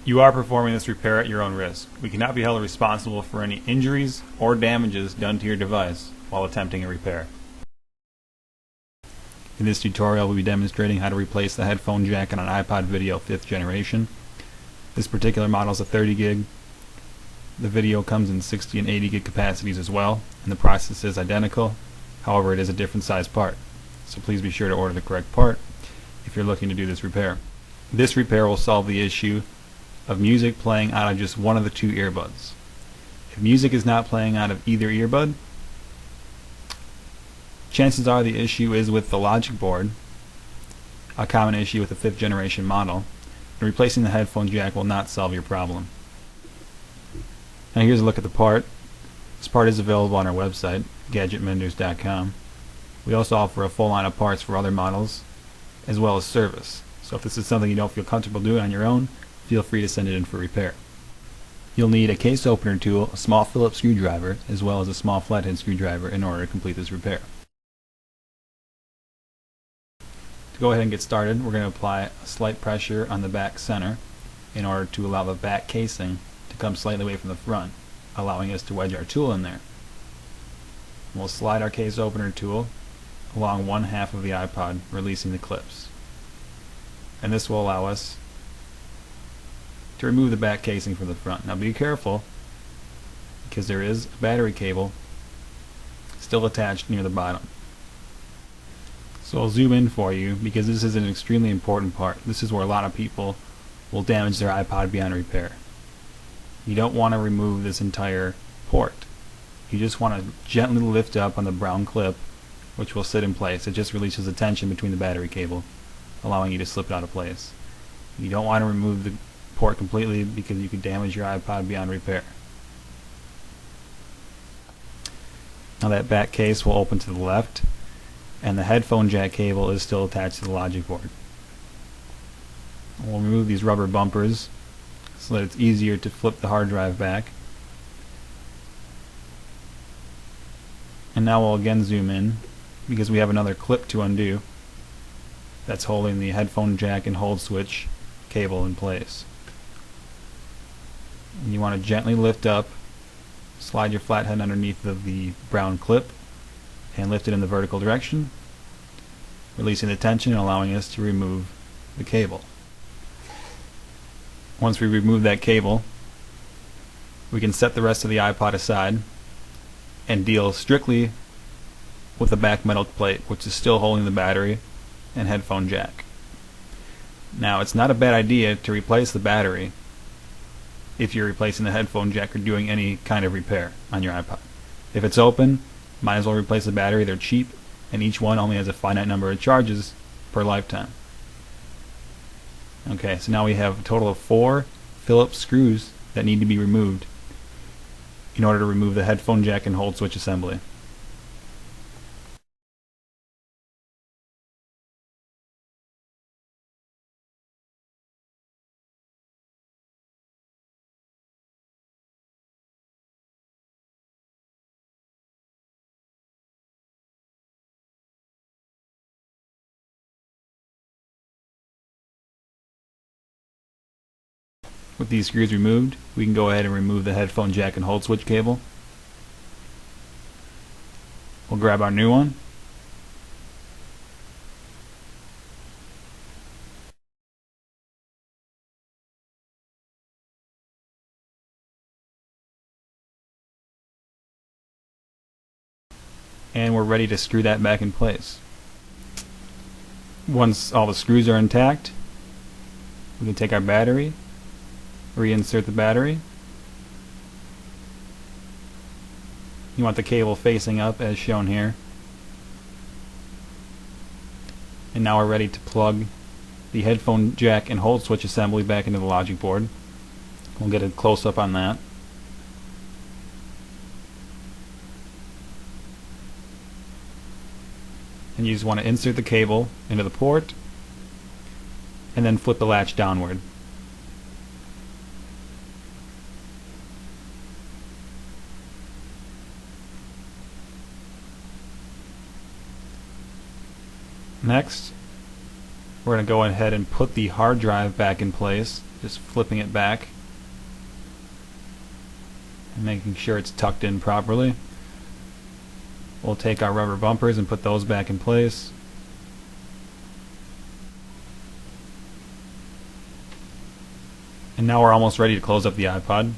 You are performing this repair at your own risk. We cannot be held responsible for any injuries or damages done to your device while attempting a repair. In this tutorial, we'll be demonstrating how to replace the headphone jack on an iPod Video 5th generation. This particular model is a 30 gig. The video comes in 60 and 80 gig capacities as well, and the process is identical. However, it is a different size part. So please be sure to order the correct part if you're looking to do this repair. This repair will solve the issue of music playing out of just one of the two earbuds. If music is not playing out of either earbud, chances are the issue is with the logic board, a common issue with the 5th generation model, and replacing the headphone jack will not solve your problem. Now here's a look at the part. This part is available on our website, gadgetmenders.com. We also offer a full line of parts for other models, as well as service. So if this is something you don't feel comfortable doing on your own, feel free to send it in for repair. You'll need a case opener tool, a small Phillips screwdriver, as well as a small flathead screwdriver in order to complete this repair. To go ahead and get started, we're going to apply a slight pressure on the back center in order to allow the back casing to come slightly away from the front, allowing us to wedge our tool in there. We'll slide our case opener tool along one half of the iPod, releasing the clips. And this will allow us to remove the back casing from the front. Now be careful, because there is a battery cable still attached near the bottom. So I'll zoom in for you, because this is an extremely important part. This is where a lot of people will damage their iPod beyond repair. You don't want to remove this entire port. You just want to gently lift up on the brown clip, which will sit in place. It just releases the tension between the battery cable, allowing you to slip it out of place. You don't want to remove the port completely, because you could damage your iPod beyond repair. Now that back case will open to the left, and the headphone jack cable is still attached to the logic board. We'll remove these rubber bumpers so that it's easier to flip the hard drive back. And now we'll again zoom in, because we have another clip to undo that's holding the headphone jack and hold switch cable in place. And you want to gently lift up, slide your flathead underneath the brown clip, and lift it in the vertical direction, releasing the tension and allowing us to remove the cable. Once we remove that cable, we can set the rest of the iPod aside and deal strictly with the back metal plate, which is still holding the battery and headphone jack. Now, it's not a bad idea to replace the battery if you're replacing the headphone jack or doing any kind of repair on your iPod. If it's open, might as well replace the battery. They're cheap, and each one only has a finite number of charges per lifetime. Okay, so now we have a total of 4 Phillips screws that need to be removed in order to remove the headphone jack and hold switch assembly. With these screws removed, we can go ahead and remove the headphone jack and hold switch cable. We'll grab our new one. And we're ready to screw that back in place. Once all the screws are intact, we can take our battery, reinsert the battery. You want the cable facing up as shown here. And now we're ready to plug the headphone jack and hold switch assembly back into the logic board. We'll get a close-up on that. And you just want to insert the cable into the port and then flip the latch downward. Next, We're going to go ahead and put the hard drive back in place, just flipping it back and making sure it's tucked in properly. We'll take our rubber bumpers and put those back in place. And now we're almost ready to close up the iPod.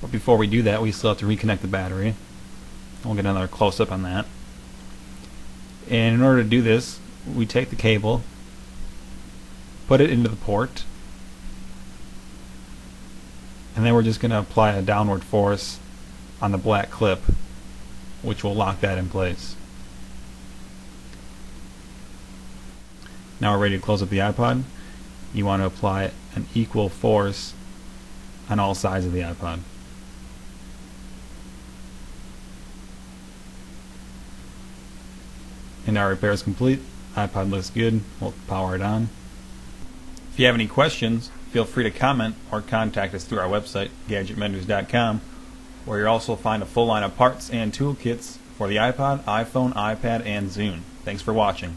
But before we do that, we still have to reconnect the battery. We'll get another close-up on that. And in order to do this, we take the cable, put it into the port, and then we're just going to apply a downward force on the black clip, which will lock that in place. Now we're ready to close up the iPod. You want to apply an equal force on all sides of the iPod. And our repair is complete. iPod looks good. We'll power it on. If you have any questions, feel free to comment or contact us through our website, gadgetmenders.com, where you'll also find a full line of parts and toolkits for the iPod, iPhone, iPad, and Zune. Thanks for watching.